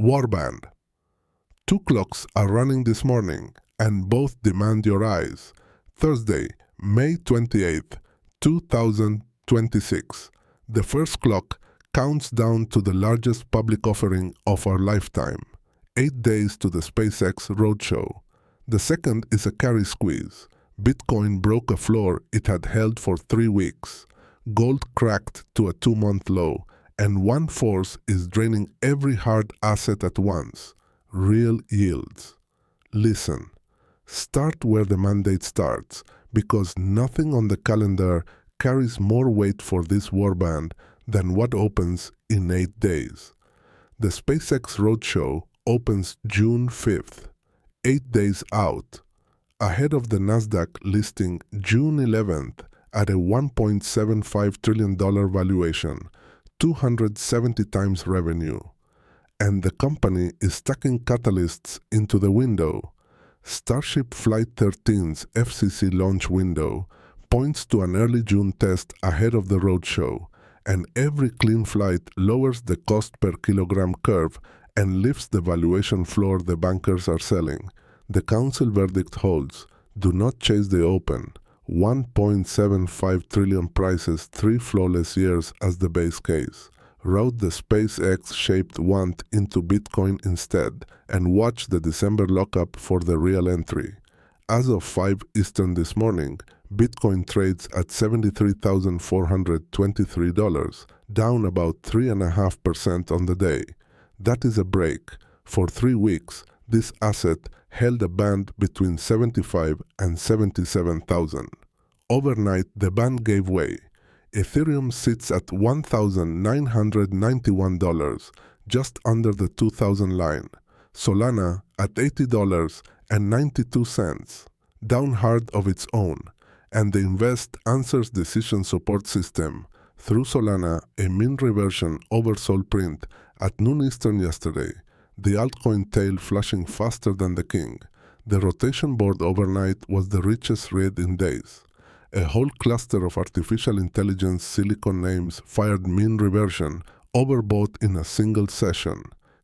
Warband. Two clocks are running this morning, and both demand your eyes. Thursday, May 28th, 2026. The first clock counts down to the largest public offering of our lifetime, 8 days to the SpaceX roadshow. The second is a carry squeeze. Bitcoin broke a floor it had held for 3 weeks. Gold cracked to a 2-month low, and one force is draining every hard asset at once. Real yields. Listen. Start where the mandate starts, because nothing on the calendar carries more weight for this warband than what opens in 8 days. The SpaceX roadshow opens June 5th, 8 days out, ahead of the Nasdaq listing June 11th at a $1.75 trillion valuation, 270 times revenue. And the company is stacking catalysts into the window. Starship Flight 13's FCC launch window points to an early June test ahead of the roadshow, and every clean flight lowers the cost per kilogram curve and lifts the valuation floor the bankers are selling. The council verdict holds: do not chase the open. 1.75 trillion prices 3 flawless years as the base case. Route the SpaceX-shaped want into Bitcoin instead, and watch the December lockup for the real entry. As of 5 Eastern this morning, Bitcoin trades at $73,423, down about 3.5% on the day. That is a break. For 3 weeks, this asset held a band between 75 and 77,000. Overnight, the band gave way. Ethereum sits at $1,991, just under the 2,000 line. Solana at $80.92, down hard of its own. And the Invest Answers Decision Support System through Solana a mean reversion oversold print at noon Eastern yesterday. The altcoin tail flashing faster than the king. The rotation board overnight was the richest read in days. A whole cluster of artificial intelligence silicon names fired mean reversion, overbought in a single session.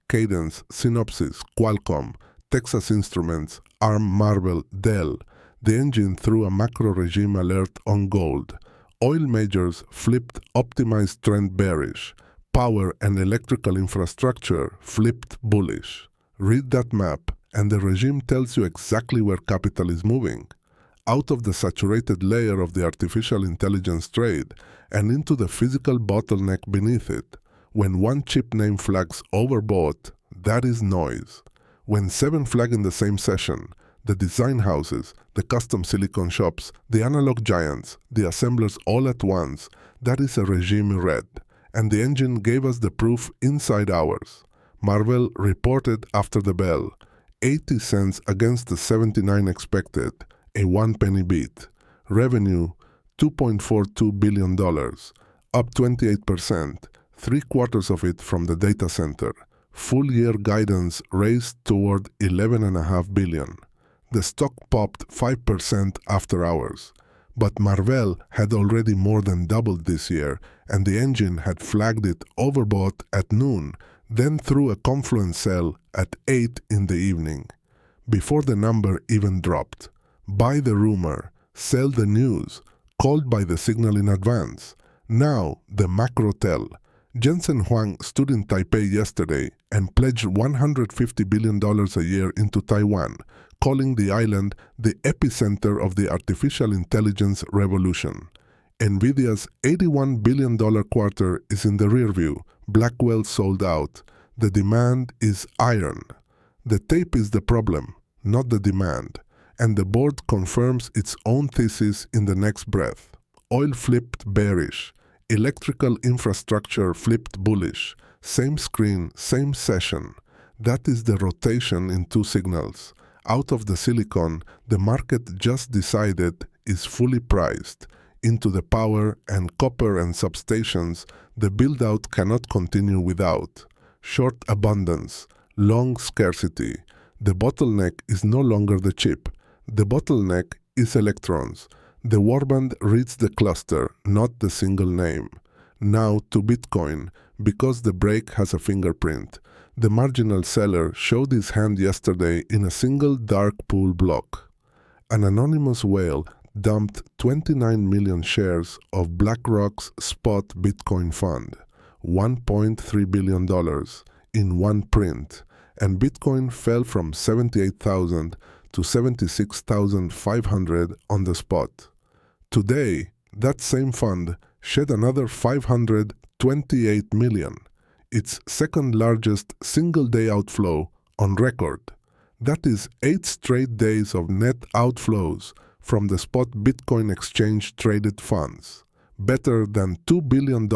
Cadence, Synopsys, Qualcomm, Texas Instruments, ARM, Marvell, Dell. The engine threw a macro regime alert on gold. Oil majors flipped optimized trend bearish. Power and electrical infrastructure flipped bullish. Read that map, and the regime tells you exactly where capital is moving. Out of the saturated layer of the artificial intelligence trade and into the physical bottleneck beneath it. When one chip name flags overbought, that is noise. When 7 flag in the same session, the design houses, the custom silicon shops, the analog giants, the assemblers all at once, that is a regime in red. And the engine gave us the proof inside hours. Marvell reported after the bell, 80 cents against the 79 expected, a 1-penny beat. Revenue, $2.42 billion, up 28%, 3/4 of it from the data center. Full year guidance raised toward $11.5 billion. The stock popped 5% after hours. But Marvell had already more than doubled this year, and the engine had flagged it overbought at noon, then threw a confluence sell at 8 in the evening. Before the number even dropped. Buy the rumor, sell the news, called by the signal in advance. Now the macro tell. Jensen Huang stood in Taipei yesterday and pledged $150 billion a year into Taiwan, calling the island the epicenter of the artificial intelligence revolution. Nvidia's $81 billion quarter is in the rearview. Blackwell sold out. The demand is iron. The tape is the problem, not the demand. And the board confirms its own thesis in the next breath. Oil flipped bearish. Electrical infrastructure flipped bullish. Same screen, same session. That is the rotation in 2 signals. Out of the silicon, the market just decided is fully priced. Into the power and copper and substations, the build-out cannot continue without. Short abundance, long scarcity. The bottleneck is no longer the chip. The bottleneck is electrons. The warband reads the cluster, not the single name. Now to Bitcoin, because the break has a fingerprint. The marginal seller showed his hand yesterday in a single dark pool block. An anonymous whale dumped 29 million shares of BlackRock's spot Bitcoin fund, $1.3 billion, in one print, and Bitcoin fell from 78,000 to 76,500 on the spot. Today, that same fund shed another 528 million, its second largest single-day outflow on record. That is 8 straight days of net outflows from the spot Bitcoin exchange-traded funds, better than $2 billion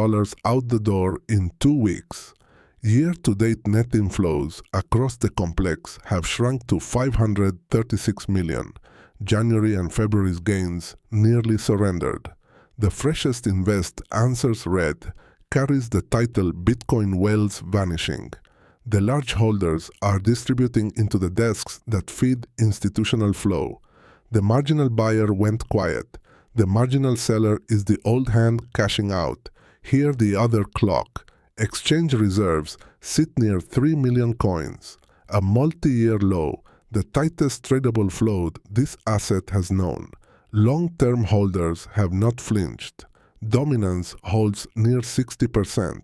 out the door in 2 weeks. Year-to-date net inflows across the complex have shrunk to 536 million. January and February's gains nearly surrendered. The freshest Invest Answers read carries the title Bitcoin Whales Vanishing. The large holders are distributing into the desks that feed institutional flow. The marginal buyer went quiet. The marginal seller is the old hand cashing out. Hear the other clock. Exchange reserves sit near 3 million coins, a multi-year low, the tightest tradable float this asset has known. Long-term holders have not flinched. Dominance holds near 60%.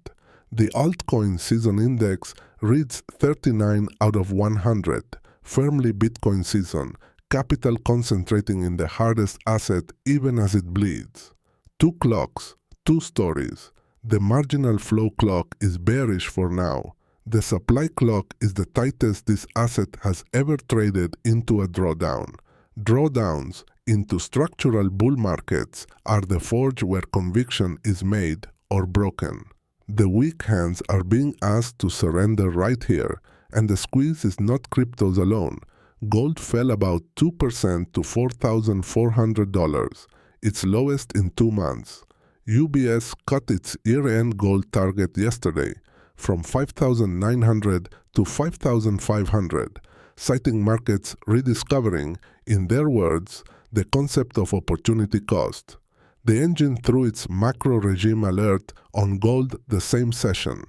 The altcoin season index reads 39 out of 100, firmly Bitcoin season, capital concentrating in the hardest asset even as it bleeds. 2 clocks, 2 stories. The marginal flow clock is bearish for now. The supply clock is the tightest this asset has ever traded into a drawdown. Drawdowns into structural bull markets are the forge where conviction is made or broken. The weak hands are being asked to surrender right here, and the squeeze is not cryptos alone. Gold fell about 2% to $4,400, its lowest in 2 months. UBS cut its year-end gold target yesterday from 5,900 to 5,500, citing markets rediscovering, in their words, the concept of opportunity cost. The engine threw its macro regime alert on gold the same session.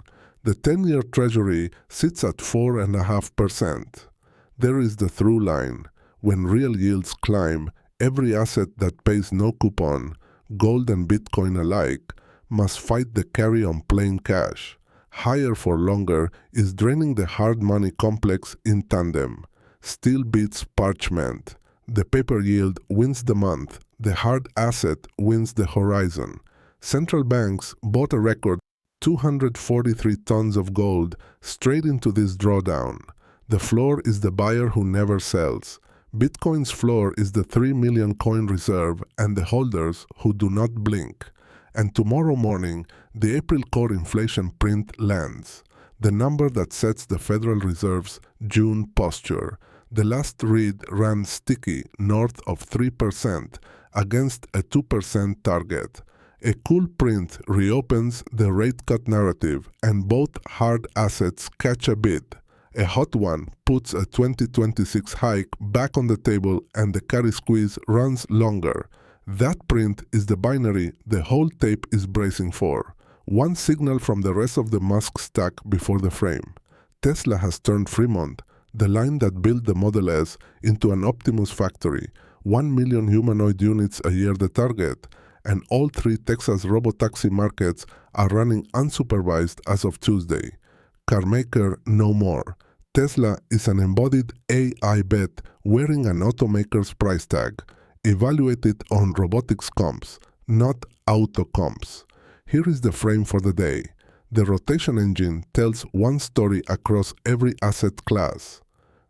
The 10-year Treasury sits at 4.5%. There is the through line. When real yields climb, every asset that pays no coupon, gold and Bitcoin alike, must fight the carry on plain cash. Higher for longer is draining the hard money complex in tandem. Steel beats parchment. The paper yield wins the month. The hard asset wins the horizon. Central banks bought a record 243 tons of gold straight into this drawdown. The floor is the buyer who never sells. Bitcoin's floor is the 3 million coin reserve and the holders who do not blink. And tomorrow morning, the April core inflation print lands, the number that sets the Federal Reserve's June posture. The last read ran sticky north of 3% against a 2% target. A cool print reopens the rate cut narrative and both hard assets catch a bid. A hot one puts a 2026 hike back on the table and the carry squeeze runs longer. That print is the binary the whole tape is bracing for. One signal from the rest of the Musk stack before the frame. Tesla has turned Fremont, the line that built the Model S, into an Optimus factory. 1 million humanoid units a year the target, and all 3 Texas robotaxi markets are running unsupervised as of Tuesday. Carmaker no more. Tesla is an embodied AI bet wearing an automaker's price tag. Evaluate it on robotics comps, not auto comps. Here is the frame for the day. The rotation engine tells one story across every asset class.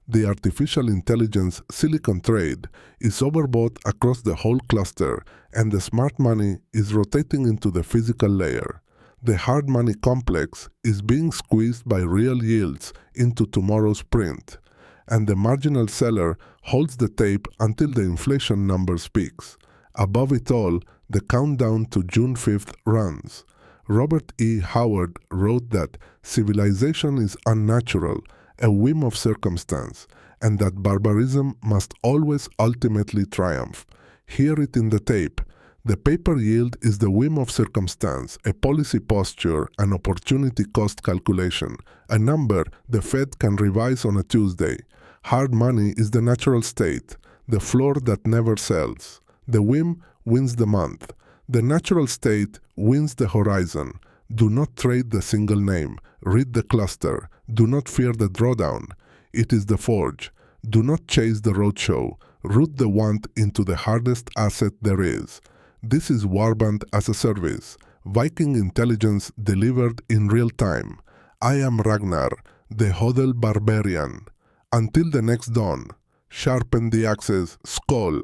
The artificial intelligence silicon trade is overbought across the whole cluster, and the smart money is rotating into the physical layer. The hard money complex is being squeezed by real yields into tomorrow's print, and the marginal seller holds the tape until the inflation number speaks. Above it all, the countdown to June 5th runs. Robert E. Howard wrote that civilization is unnatural, a whim of circumstance, and that barbarism must always ultimately triumph. Hear it in the tape. The paper yield is the whim of circumstance, a policy posture, an opportunity cost calculation, a number the Fed can revise on a Tuesday. Hard money is the natural state, the floor that never sells. The whim wins the month. The natural state wins the horizon. Do not trade the single name. Read the cluster. Do not fear the drawdown. It is the forge. Do not chase the roadshow. Root the want into the hardest asset there is. This is Warband as a service. Viking intelligence delivered in real time. I am Ragnar, the HODLBARBARIan. Until the next dawn, sharpen the axes, Skoll!